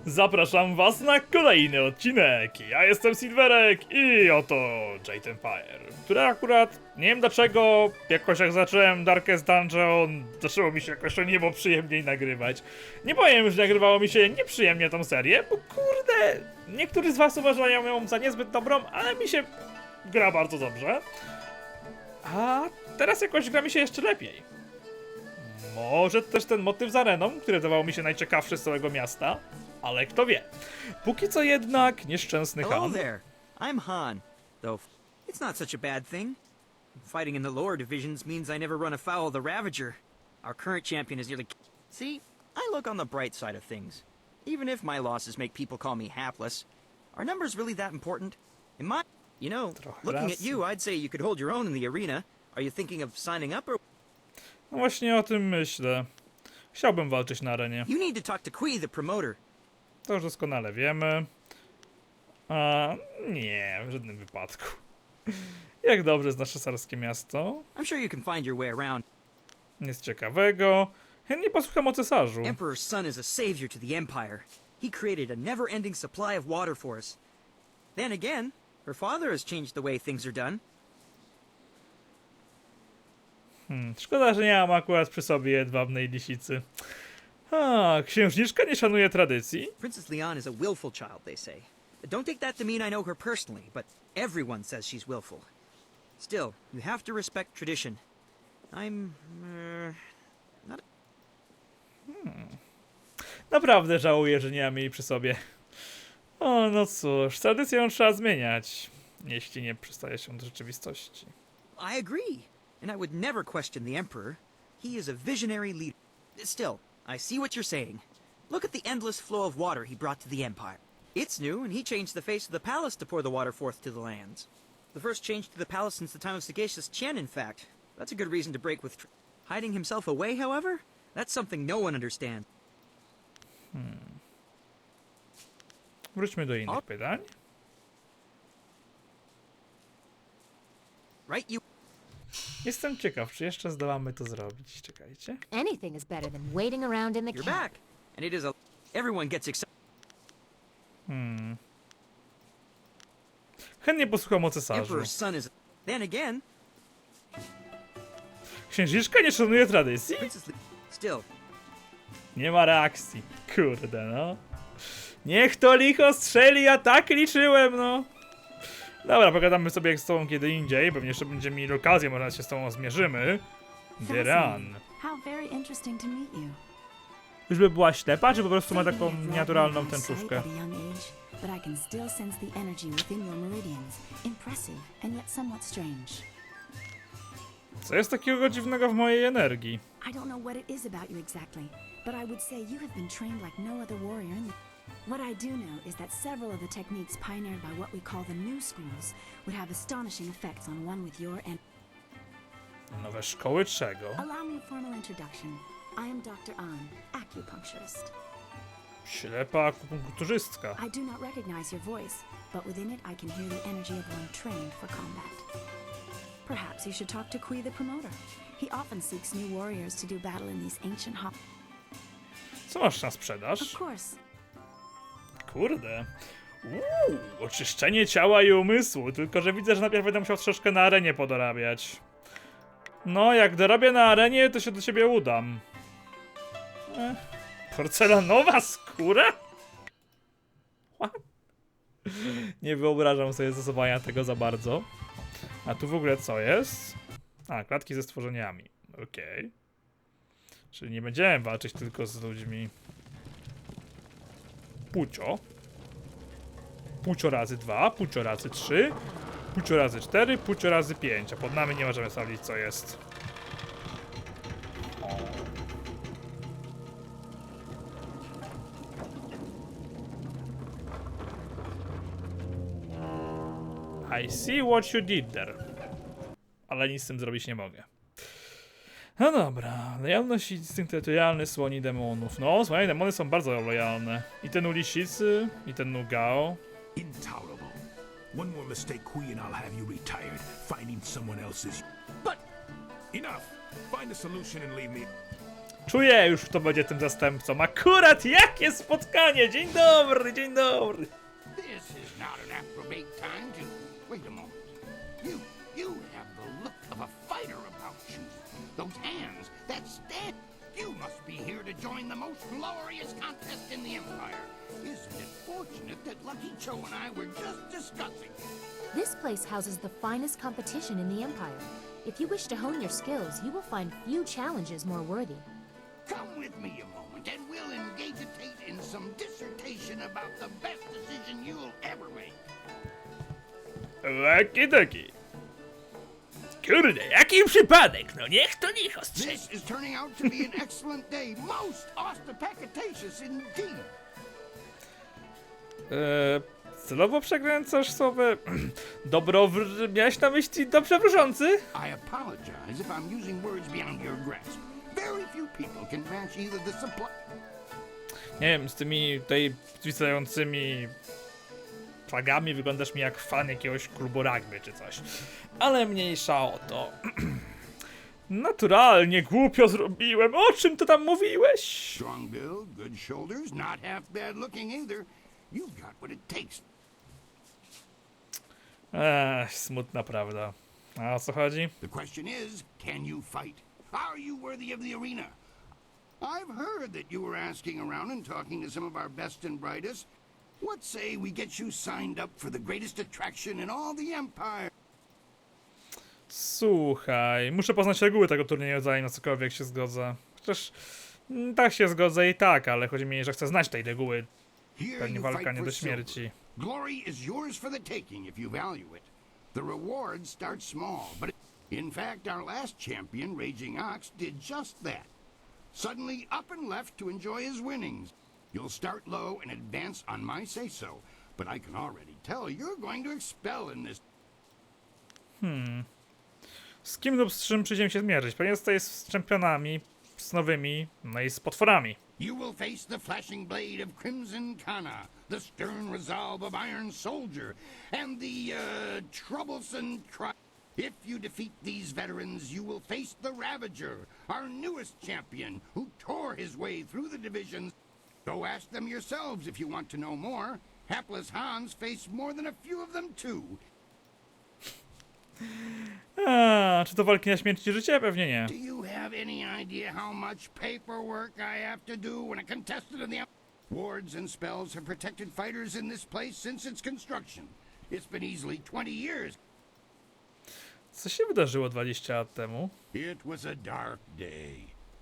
Zapraszam was na kolejny odcinek. Ja jestem Silverek i oto Jade Empire, który akurat, nie wiem dlaczego, jakoś jak zacząłem Darkest Dungeon, zaczęło mi się jakoś o niebo przyjemniej nagrywać. Nie powiem, że nagrywało mi się nieprzyjemnie tą serię, bo kurde, niektórzy z was uważają ją za niezbyt dobrą, ale mi się gra bardzo dobrze. A teraz jakoś gra mi się jeszcze lepiej. Może też ten motyw z areną, który wydawał mi się najciekawszy z całego miasta, ale kto wie. Póki co jednak nieszczęsny Han. Hello there. I'm Han, though it's not such a bad thing. Fighting in the lower divisions means I never run afoul of the Ravager. Our current champion is nearly... See, I look on the bright side of things. Even if my losses make people call me hapless, are numbers really that important? In my... You know, looking at you, I'd say you could hold your own in the arena. Are you thinking of signing up or... No właśnie o tym myślę. Chciałbym walczyć na arenie. You need to talk to Kui, the promoter. To już doskonale wiemy. A nie, w żadnym wypadku. Jak dobrze znasz cesarskie miasto? I'm sure you can find your way around. Nic ciekawego. Chętnie posłucham o cesarzu. Emperor's son is a savior to the Empire. He created a never-ending supply of water for us. Then again, her father has changed the way things are done. Szkoda, że nie mam akurat przy sobie jedwabnej lisicy. A, księżniczka nie szanuje tradycji? Princess Leon is a willful child, they say. Don't take that to mean I know her personally, but everyone says she's willful. Still, you have to respect tradition. I'm... not... Naprawdę żałuję, że nie mam jej przy sobie. O, no cóż, tradycję trzeba zmieniać, jeśli nie przystaje się do rzeczywistości. I agree, and I would never question the Emperor. He is a visionary leader. Still, I see what you're saying. Look at the endless flow of water he brought to the Empire. It's new, and he changed the face of the palace to pour the water forth to the lands. The first change to the palace since the time of sagacious Chen, in fact. That's a good reason to break with... Hiding himself away, however? That's something no one understands. Wróćmy do innych pytań. Right, you... Jestem ciekaw, czy jeszcze zdołamy to zrobić. Czekajcie. Anything is better than waiting around in the You're camp. back, and it is a... Everyone gets excited. Chętnie posłucham o cesarzu. Emperor's son is... Then again, Księżniczka nie szanuje tradycji? Princess Leon... Still, Nie ma reakcji. Kurde, no. Niech to licho strzeli, ja tak liczyłem, no. Dobra, pogadamy sobie z tobą kiedy indziej. Pewnie jeszcze będziemy mieli okazję, może się z tobą zmierzymy. Deran. How very interesting to meet you. Już by była ślepa, czy po prostu ma taką naturalną tęczówkę? At a young age, but I can still sense the energy within your meridians. Impressive and yet somewhat strange. Co jest takiego dziwnego w mojej energii? I don't know what it is about you exactly, but I would say you have been trained like no other warrior in the... What I do know is that several of the techniques pioneered by what we call the new schools would have astonishing effects on one with your and... Nowe szkoły czego? Allow me a formal introduction. I am Dr. An, acupuncturist. Ślepa akupunkturzystka. I do not recognize your voice, but within it I can hear the energy of one trained for combat. Perhaps you should talk to Kui the promoter. He often seeks new warriors to do battle in these ancient Co masz na sprzedaż? Of course. Kurde. Oczyszczenie ciała i umysłu. Tylko, że widzę, że najpierw będę musiał troszeczkę na arenie podorabiać. No, jak dorobię na arenie, to się do ciebie udam. Porcelanowa skóra? What? Nie wyobrażam sobie zastosowania tego za bardzo. A tu w ogóle co jest? A, klatki ze stworzeniami. Okej. Czyli nie będziemy walczyć tylko z ludźmi. Pucio. Pucio razy 2, pucio razy 3, pucio razy 4, pucio razy 5. A pod nami nie możemy sprawdzić co jest. I see what you did there. Ale nic z tym zrobić nie mogę. No dobra, lojalność i instynkt terytorialny słoni demonów. No, słoni demony są bardzo lojalne. I ten u lisicy, i ten u Gao. Intolerable. One more mistake, Kui, and I'll have you retired. Finding someone else's... But... Enough! Find a solution and leave me... Czuję już, kto będzie tym zastępcą. Akurat jakie spotkanie! Dzień dobry, dzień dobry. This is not an appropriate time to... Wait a moment. You have the look of a fighter about you. Those hands, that stand... You must be here to join the most glorious contest in the Empire. Isn't it fortunate that Lucky Cho and I were just discussing? This place houses the finest competition in the Empire. If you wish to hone your skills, you will find few challenges more worthy. Come with me a moment and we'll engage in some dissertation about the best decision you'll ever make. Okidoki. Kurde, jaki przypadek, no niech to niech ostrzeże. This is turning out to be an excellent day, most ostentatious indeed. Celowo przekręcasz słowo... Miałeś na myśli dobrze wróżący? I apologize if I'm using words beyond your grasp. Very few people can match either the supply... Nie wiem, z tymi tutaj zwisającymi flagami wyglądasz mi jak fan jakiegoś klubu rugby czy coś. Ale mniejsza o to. Naturalnie głupio zrobiłem. O czym ty tam mówiłeś? Strong build, good shoulders, not half bad looking either. You've got what it takes. Smutna prawda. A o co chodzi? The question is, can you fight? Are you worthy of the arena? I've heard that you were asking around and talking to some of our best and brightest. What say we get you signed up for the greatest attraction in all the Empire? Słuchaj, muszę poznać reguły tego turnieju, zanim na cokolwiek się zgodzę. Chociaż tak się zgodzę i tak, ale chodzi mi, że chcę znać tej reguły. Here Pewnie you walka fight nie for do silver. śmierci. Glory is yours for the taking if you value it. The reward starts small, but in fact our last champion, Raging Ox, did just that. Suddenly up and left to enjoy his winnings. You'll start low and advance on my say-so, but I can already tell you're going to expel in this. Z kim lub z czym przyjdziemy się zmierzyć? Pewnie tutaj z czempionami, z nowymi, no i z potworami. You will face the flashing blade of Crimson Kana, the stern resolve of Iron Soldier, and the, troublesome If you defeat these veterans, you will face the Ravager, our newest champion, who tore his way through the divisions. Go ask them yourselves if you want to know more. Hapless Hans faced more than a few of them too. Czy to walki na śmierć i życie? Pewnie nie. Do you have any idea how much paperwork I have to do when a contestant in the... Wards and spells have protected fighters in this place since its construction. It's been easily 20 years. Co się wydarzyło 20 lat temu? It was a dark day.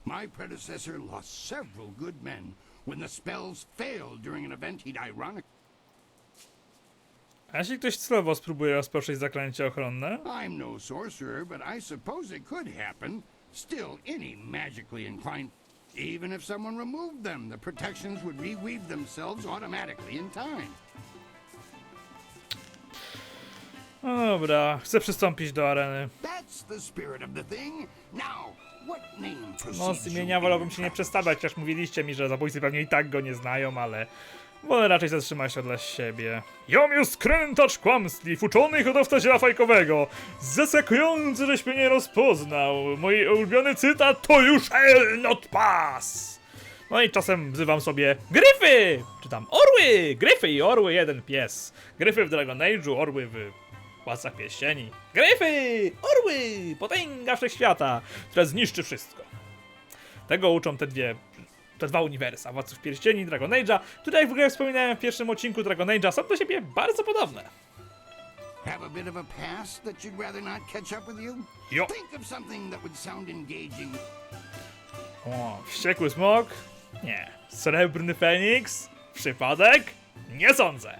My predecessor lost several good men when the spells failed during an event he'd ironically... A jeśli ktoś celowo spróbuje rozpocząć zaklęcie ochronne? I'm no sorcerer, but I suppose it could happen. Still, any magically inclined... Even if someone removed them, the protections would reweave themselves automatically in time. No dobra, chcę przystąpić do areny. That's the spirit of the thing. Now, what name No precedes z you imienia in wolałbym your się nie travels? przestawiać, chociaż mówiliście mi, że zabójcy pewnie i tak go nie znają, ale... Wolę raczej zatrzymać się dla siebie. Jom jest skrętacz kłamstw, uczony hodowca ziela fajkowego. Zaskakujący, żeś mnie nie rozpoznał. Mój ulubiony cytat to "You shall not pass". No i czasem wzywam sobie gryfy! Czy tam orły! Gryfy i orły, jeden pies. Gryfy w Dragon Age'u, orły w Władcach Pierścieni. Gryfy! Orły! Potęga wszechświata, która zniszczy wszystko. Tego uczą te dwa uniwersa, Władców Pierścieni i Dragon Age'a, które jak w ogóle wspominałem w pierwszym odcinku Dragon Age'a, są do siebie bardzo podobne. Have a bit of a past that you'd rather not catch up with you? Jo. Think of something that would sound engaging. O, wściekły smok? Nie. Srebrny Feniks? Przypadek? Nie sądzę.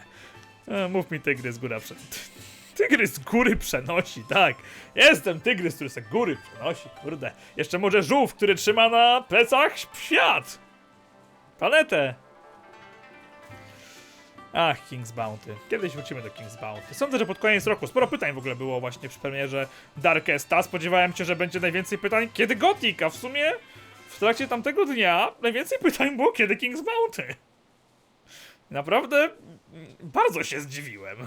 Mów mi tygrys góra Tygrys z góry przenosi, tak. Jestem tygrys, który z góry przenosi, kurde. Jeszcze może żółw, który trzyma na plecach świat. Planetę. Ach, King's Bounty. Kiedyś wrócimy do King's Bounty. Sądzę, że pod koniec roku sporo pytań w ogóle było właśnie przy premierze Darkesta. Spodziewałem się, że będzie najwięcej pytań kiedy Gothic, a w sumie w trakcie tamtego dnia najwięcej pytań było kiedy King's Bounty. Naprawdę bardzo się zdziwiłem.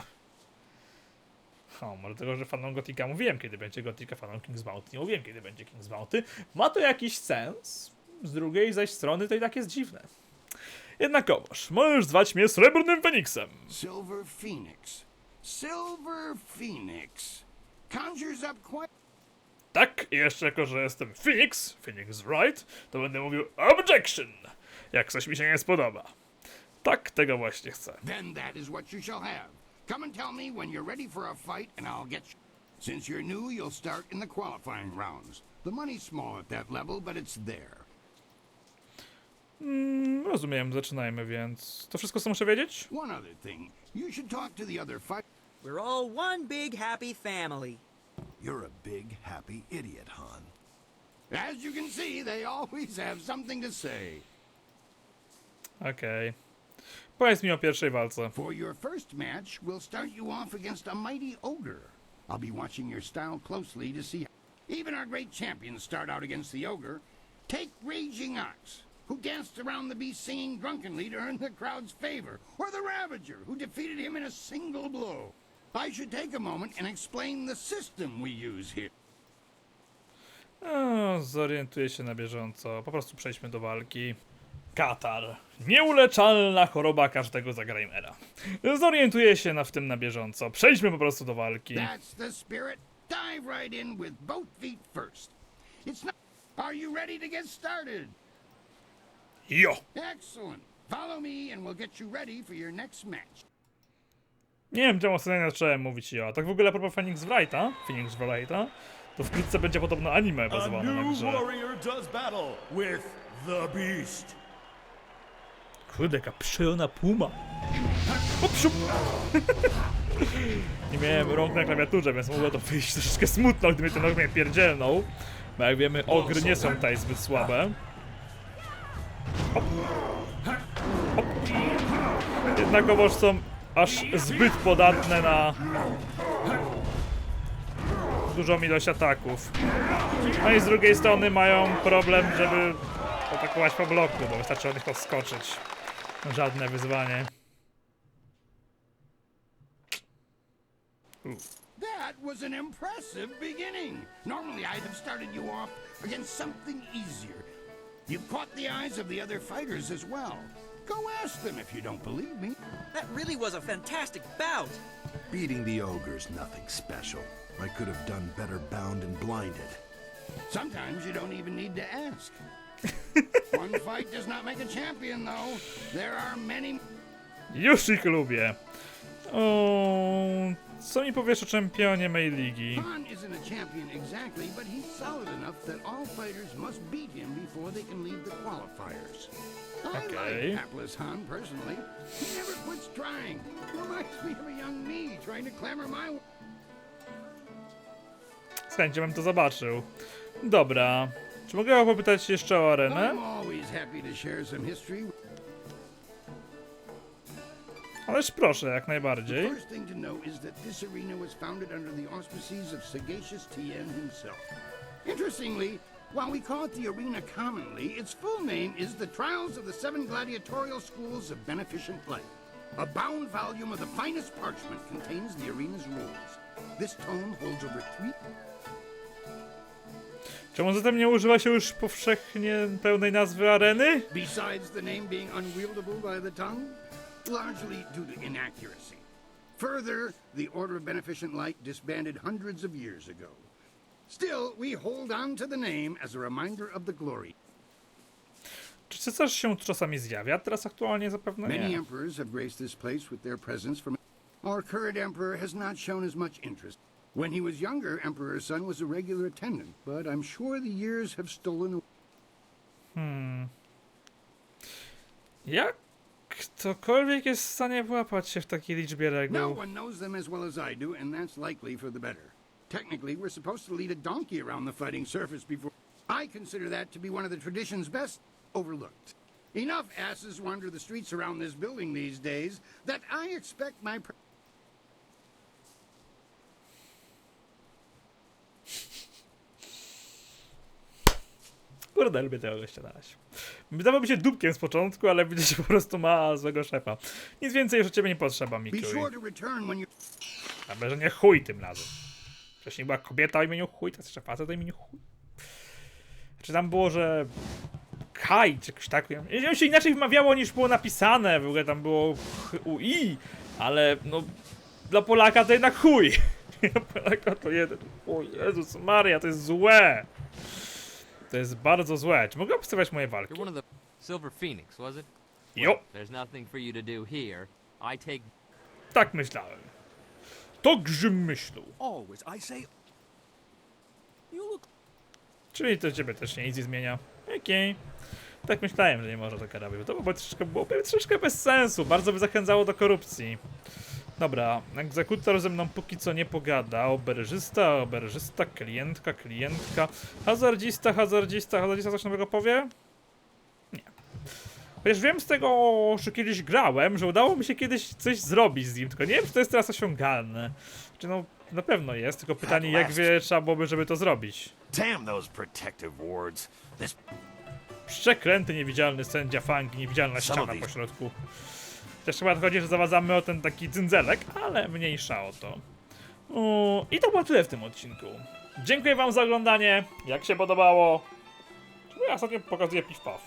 O, może tego, że fanom Gothica mówiłem, kiedy będzie Gothica, fanom King's Bounty nie mówiłem, kiedy będzie King's Bounty. Ma to jakiś sens? z drugiej zaś strony to i tak jest dziwne. Jednakowoż, możesz zwać mnie Srebrnym Feniksem. Silver Phoenix. Silver Phoenix. Conjures up quite... Tak, i jeszcze jako, że jestem Phoenix Wright, to będę mówił objection, jak coś mi się nie spodoba. Tak, tego właśnie chcę. Then that is what you shall have. Come and tell me when you're ready for a fight and I'll get you. Since you're new, you'll start in the qualifying rounds. The money's small at that level, but it's there. Rozumiem, zaczynajmy więc. To wszystko, co muszę wiedzieć? One other thing. You should talk to the other fight. We're all one big happy family. You're a big, happy idiot, Han. As you can see, they always have something to say. Okej. Powiedz mi o pierwszej walce. For your first match, we'll start you off against a mighty ogre. I'll be watching your style closely to see how even our great champions start out against the ogre. Take Raging Ox, who danced around the beast singing drunkenly to earn the crowd's favor, or the Ravager, who defeated him in a single blow. I should take a moment and explain the system we use here. Zorientuję się na bieżąco. Po prostu przejdźmy do walki. Katar. Nieuleczalna choroba każdego zagrajmera. Zorientuję się w tym na bieżąco. Przejdźmy po prostu do walki. That's the spirit. Dive right in with both feet first. It's not... Are you ready to get started? Jo! Excellent. Follow me and we'll get you ready for your next match. Nie wiem, czemu ostatnio zacząłem mówić jo. Tak w ogóle a propos Phoenix Wrighta, to wkrótce będzie podobno anime bazowane na grze. does battle with the beast. Kurde, jaka przyjona puma. O, psiu! Nie miałem rąk na klawiaturze, więc mogło to wyjść troszeczkę smutno, gdyby ten ogr mnie pierdzielnął. Bo jak wiemy, ogry nie są tutaj zbyt słabe. Hop. Hop. Jednakowoż są aż zbyt podatne na dużą ilość ataków. No i z drugiej strony mają problem, żeby atakować po bloku, bo wystarczy od nich odskoczyć. Żadne wyzwanie. That was an impressive beginning. Normally I'd have started you off against something easier. You've caught the eyes of the other fighters as well. Go ask them if you don't believe me. That really was a fantastic bout. Beating the ogre's nothing special. I could have done better bound and blinded. Sometimes you don't even need to ask. One fight does not make a champion, though. There are many... Już ich lubię. O, co mi powiesz o czempionie mej ligi? Han isn't a champion exactly, but he's solid enough that all fighters must beat him before they can leave the qualifiers. I Okay. like hapless Han personally. He never quits trying. Reminds me of a young me trying to clamber my... Z chęcią bym to zobaczył. Dobra. Czy mogę popytać jeszcze o arenę? I'm always happy to share some history. Ależ proszę, jak najbardziej. First thing to know is that this arena was founded under the auspices of sagacious Tien himself. Interestingly, while we call it the arena commonly, its full name is the Trials of the Seven Gladiatorial Schools of Beneficent Life. A bound volume of the finest parchment contains the arena's rules. This tome holds over 3... Czemu zatem nie używa się już powszechnie pełnej nazwy areny? Besides the name being unwieldable by the tongue, largely due to inaccuracy. Further, the Order of Beneficent Light disbanded hundreds of years ago. Still, we hold on to the name as a reminder of the glory. Czy cesarz się czasami zjawia? Teraz aktualnie zapewne Many nie. emperors have graced this place with their presence from... Our current emperor has not shown as much interest. When he was younger, Emperor Sun was a regular attendant, but I'm sure the years have stolen... Jak ktokolwiek jest w stanie włapać się w takiej liczbie No reguł? one knows them as well as I do, and that's likely for the better. Technically, we're supposed to lead a donkey around the fighting surface before... I consider that to be one of the tradition's best overlooked. Enough asses wander the streets around this building these days that I expect my... Kurde, lubię tego gościa na razie. Wydawał mi się dupkiem z początku, ale widzę, że po prostu ma złego szefa. Nic więcej już od ciebie nie potrzeba, Be Mikuj. sure to return when you... Ale że nie chuj tym razem. Wcześniej była kobieta o imieniu chuj, teraz jeszcze facet o imieniu chuj. Czy tam było, że Kaj, czy jakoś tak. On się inaczej wymawiało niż było napisane, w ogóle tam było UI, ale no dla Polaka to jednak chuj. Dla Polaka to jeden. O Jezus Maria, to jest złe. To jest bardzo złe. Czy mogę obstawiać moje walki? You're one of the Silver Phoenix, was it? Jo, There's nothing for you to do here. I take tak myślałem. To Grzym myślał. Always, I say. You look. Czyli to ciebie też się nic nie zmienia. Okej. Tak myślałem, że nie może to robić. To byłoby troszeczkę bez sensu. Bardzo by zachęcało do korupcji. Dobra, egzekutor ze mną póki co nie pogada. Oberżysta, klientka. Hazardzista coś nowego powie? Nie. Chociaż wiem z tego, że kiedyś grałem, że udało mi się kiedyś coś zrobić z nim, tylko nie wiem, czy to jest teraz osiągalne. Czy no, na pewno jest, tylko pytanie, jak wie, trzeba byłoby, żeby to zrobić. Damn those protective wards. This Przeklęty niewidzialny sędzia fangi, niewidzialna ściana po środku. Też chyba chodzi, że zawadzamy o ten taki cyndzelek, ale mniejsza o to. I to było tyle w tym odcinku. Dziękuję wam za oglądanie. Jak się podobało... Czemu ja ostatnio pokazuję piw-paw?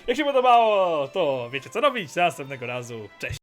Jak się podobało, to wiecie co robić. Do następnego razu. Cześć!